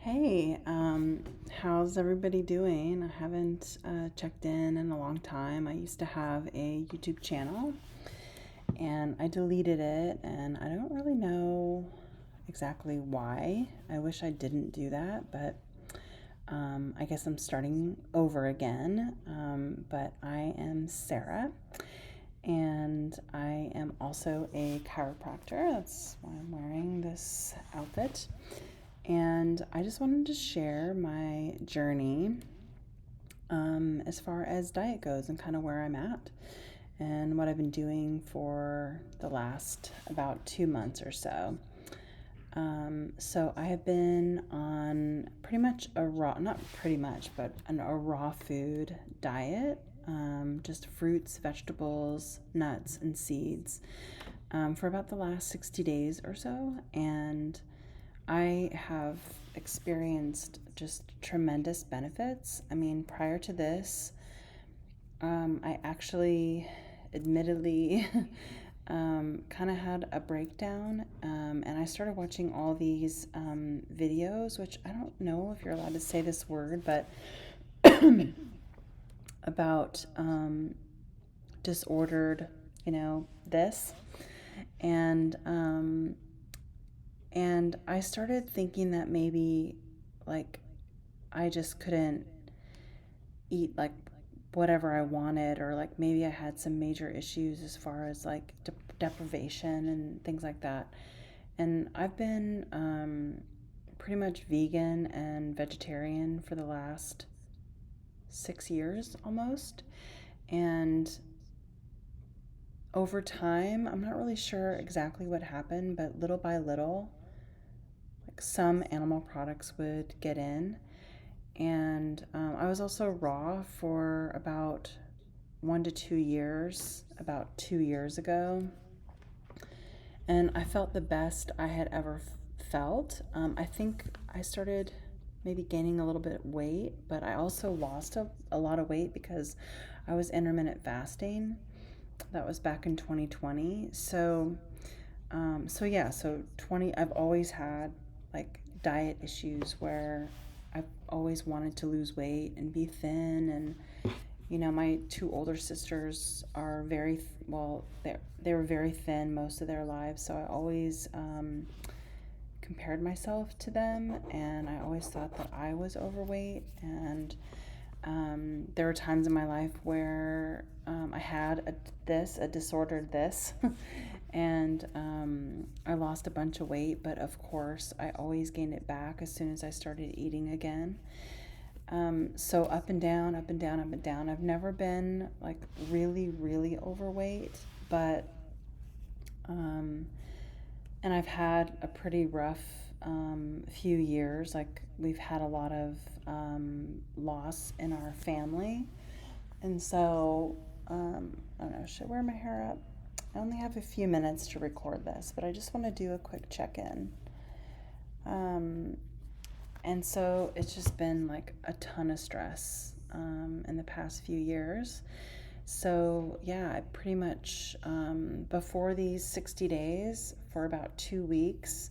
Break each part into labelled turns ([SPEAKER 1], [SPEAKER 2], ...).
[SPEAKER 1] Hey, how's everybody doing? I haven't checked in a long time. I used to have a YouTube channel and I deleted it, and I don't really know exactly why. I wish I didn't do that, but I guess I'm starting over again. But I am Sarah, and I am also a chiropractor. That's why I'm wearing this outfit. And I just wanted to share my journey as far as diet goes and kind of where I'm at and what I've been doing for the last about 2 months or so. So I have been on pretty much a raw, not pretty much, but a raw food diet. Just fruits, vegetables, nuts, and seeds for about the last 60 days or so. And I have experienced just tremendous benefits. I mean, prior to this, I actually, admittedly, kind of had a breakdown, and I started watching all these videos, which I don't know if you're allowed to say this word, but about disordered, this. And and I started thinking that maybe like I just couldn't eat like whatever I wanted, or like maybe I had some major issues as far as like deprivation and things like that. And I've been pretty much vegan and vegetarian for the last 6 years almost. And over time, I'm not really sure exactly what happened, but little by little, like some animal products would get in. And I was also raw for about 1 to 2 years, about 2 years ago. And I felt the best I had ever felt. I think I started maybe gaining a little bit of weight, but I also lost a lot of weight because I was intermittent fasting. That was back in 2020. So 20, I've always had like diet issues where I've always wanted to lose weight and be thin. And my two older sisters are well, they were very thin most of their lives, so I always compared myself to them, and I always thought that I was overweight. And there were times in my life where I had a disordered this, and I lost a bunch of weight, but of course, I always gained it back as soon as I started eating again. So up and down, up and down, up and down. I've never been like really, really overweight, but, and I've had a pretty rough few years. Like we've had a lot of loss in our family. And so, I don't know, should I wear my hair up? I only have a few minutes to record this, but I just want to do a quick check-in. And so it's just been like a ton of stress in the past few years. So, yeah, I pretty much, before these 60 days, for about 2 weeks,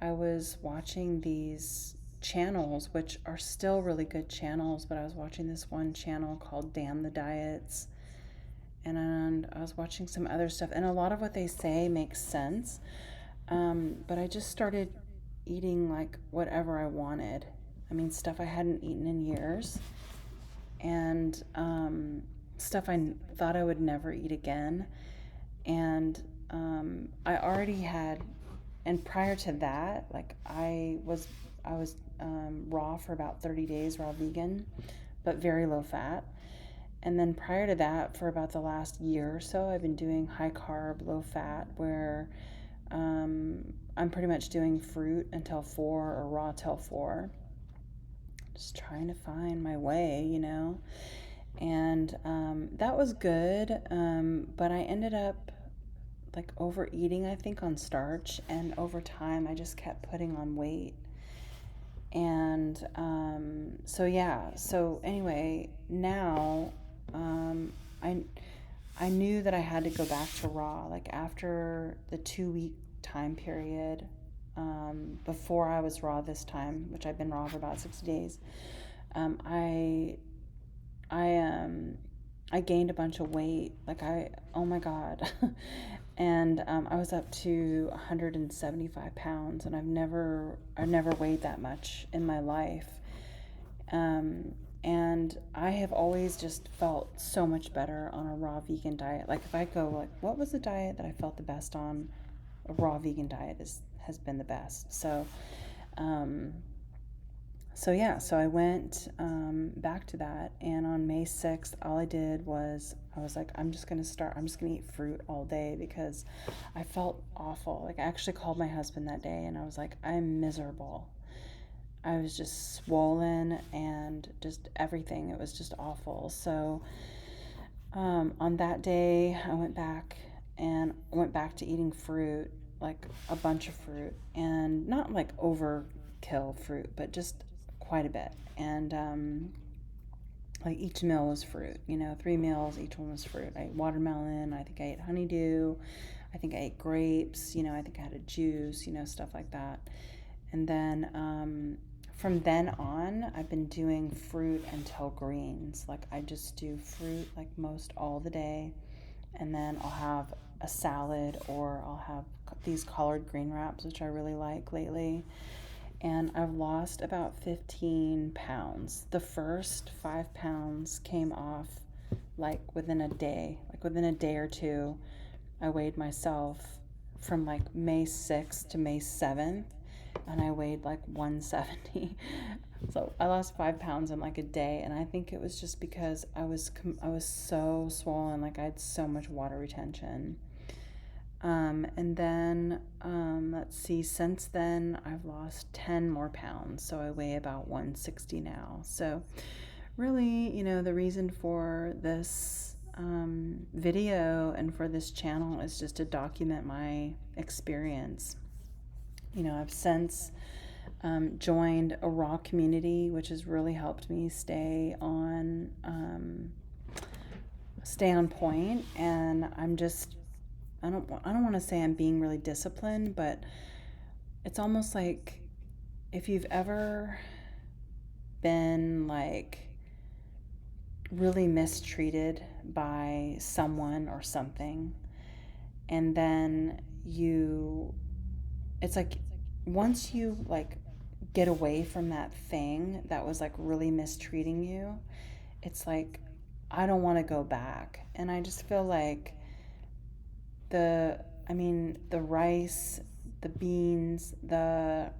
[SPEAKER 1] I was watching these channels, which are still really good channels, but I was watching this one channel called Damn the Diets, and I was watching some other stuff, and a lot of what they say makes sense. But I just started eating like whatever I wanted. I mean, stuff I hadn't eaten in years, and stuff I thought I would never eat again. And I already had, and prior to that, like I was raw for about 30 days, raw vegan, but very low fat. And then prior to that, for about the last year or so, I've been doing high carb, low fat, where I'm pretty much doing fruit until 4 or raw till 4. Just trying to find my way. And that was good, but I ended up like overeating, I think, on starch, and over time I just kept putting on weight. And so anyway, now I knew that I had to go back to raw, like after the 2 week time period. before I was raw this time, which I've been raw for about 60 days, I I I gained a bunch of weight. Oh my God. And I was up to 175 pounds, and I've never weighed that much in my life. Um, and I have always just felt so much better on a raw vegan diet. Like if I go like, what was the diet that I felt the best on? A raw vegan diet has been the best. Um, so I went back to that, and on May 6th, all I did was I was like, I'm just gonna eat fruit all day because I felt awful. Like I actually called my husband that day, and I was like, I'm miserable. I was just swollen and just everything. It was just awful. So on that day, I went back to eating fruit, like a bunch of fruit, and not like overkill fruit, but just quite a bit. And like each meal was fruit, 3 meals, each one was fruit. I ate watermelon, I think I ate honeydew, I think I ate grapes, I think I had a juice, stuff like that. And then from then on, I've been doing fruit until greens. Like I just do fruit like most all the day, and then I'll have a salad, or I'll have these collard green wraps, which I really like lately. And I've lost about 15 pounds. The first 5 pounds came off like within a day or two. I weighed myself from like May 6th to May 7th, and I weighed like 170. So I lost 5 pounds in like a day, and I think it was just because I was so swollen, like I had so much water retention. And then let's see, since then I've lost 10 more pounds, so I weigh about 160 now. So really, the reason for this video and for this channel is just to document my experience. I've since joined a raw community, which has really helped me stay on point. And I don't want to say I'm being really disciplined, but it's almost like if you've ever been like really mistreated by someone or something, and then it's like once you like get away from that thing that was like really mistreating you, it's like I don't want to go back. And I just feel like the rice, the beans, I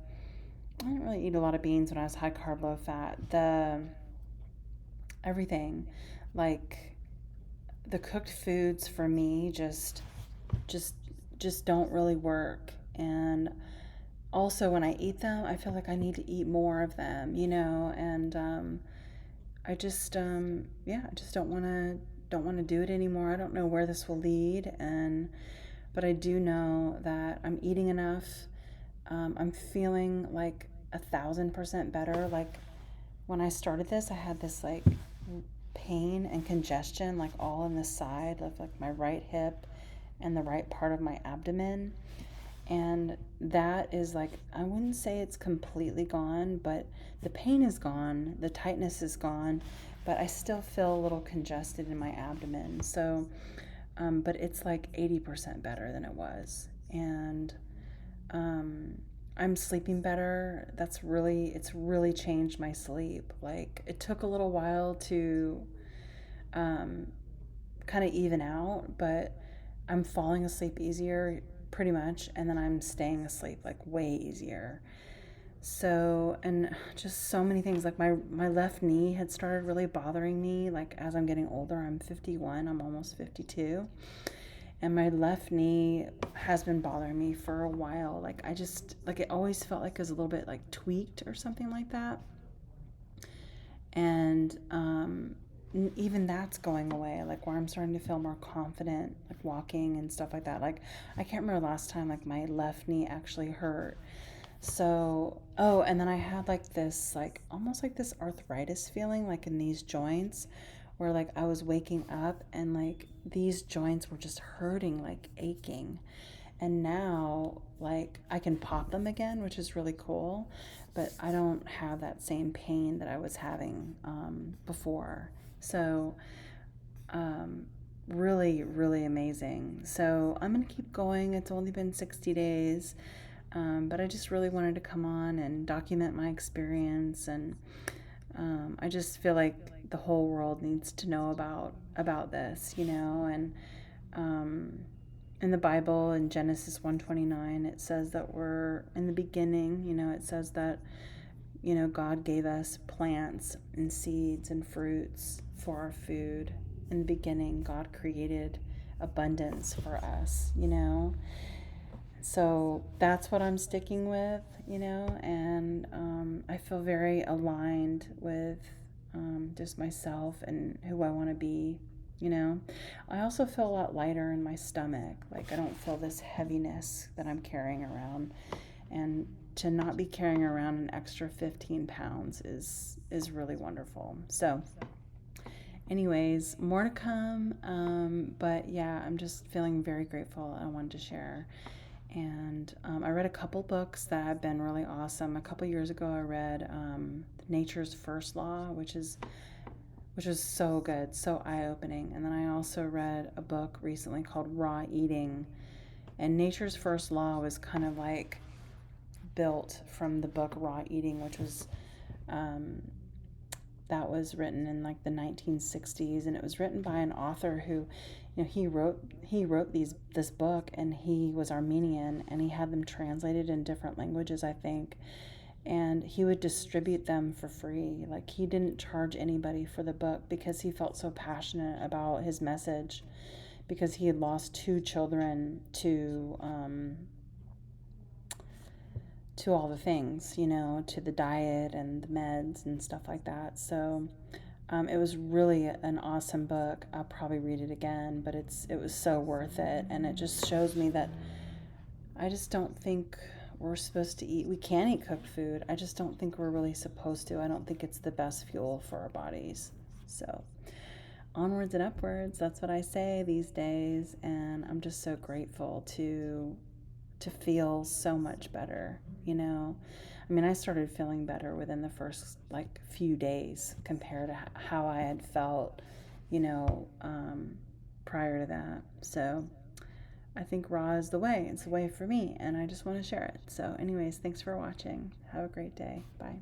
[SPEAKER 1] didn't really eat a lot of beans when I was high carb, low fat. Everything, like the cooked foods for me just just don't really work. And also when I eat them, I feel like I need to eat more of them, and I just don't want to do it anymore. I don't know where this will lead, but I do know that I'm eating enough. I'm feeling like 1,000% better. Like when I started this, I had this like pain and congestion, like all in the side of like my right hip and the right part of my abdomen. And that is like, I wouldn't say it's completely gone, but the pain is gone, the tightness is gone, but I still feel a little congested in my abdomen. So, but it's like 80% better than it was. And I'm sleeping better. It's really changed my sleep. Like it took a little while to um, kind of even out, but I'm falling asleep easier pretty much, and then I'm staying asleep like way easier. So, and just so many things, like my left knee had started really bothering me. Like as I'm getting older, I'm 51, I'm almost 52, and my left knee has been bothering me for a while. Like I just like it always felt like it was a little bit like tweaked or something like that. And even that's going away, like where I'm starting to feel more confident like walking and stuff like that. Like I can't remember the last time like my left knee actually hurt. So, oh, and then I had like this like almost like this arthritis feeling like in these joints, where like I was waking up and like these joints were just hurting, like aching. And now, like, I can pop them again, which is really cool, but I don't have that same pain that I was having before. So, um, really, really amazing. So, I'm going to keep going. It's only been 60 days, but I just really wanted to come on and document my experience. And I just feel like the whole world needs to know about this, and um, in the Bible, in Genesis 1:29, it says that we're in the beginning. It says that God gave us plants and seeds and fruits for our food. In the beginning, God created abundance for us. So that's what I'm sticking with, and I feel very aligned with just myself and who I want to be. I also feel a lot lighter in my stomach. Like, I don't feel this heaviness that I'm carrying around. And to not be carrying around an extra 15 pounds is really wonderful. So, anyways, more to come. But yeah, I'm just feeling very grateful. I wanted to share. And I read a couple books that have been really awesome. A couple years ago, I read Nature's First Law, which is so good, so eye-opening. And then I also read a book recently called Raw Eating. And Nature's First Law was kind of like built from the book Raw Eating, which was that was written in like the 1960s, and it was written by an author who, he wrote this book, and he was Armenian, and he had them translated in different languages, I think, and he would distribute them for free. Like, he didn't charge anybody for the book because he felt so passionate about his message, because he had lost 2 children to all the things, to the diet and the meds and stuff like that. So it was really an awesome book. I'll probably read it again, but it was so worth it. And it just shows me that I just don't think we're supposed to eat. We can eat cooked food. I just don't think we're really supposed to. I don't think it's the best fuel for our bodies. So onwards and upwards, that's what I say these days. And I'm just so grateful to feel so much better. I mean, I started feeling better within the first like few days compared to how I had felt, you know, um, prior to that. So I think raw is the way. It's the way for me, and I just want to share it. So, anyways, thanks for watching. Have a great day. Bye.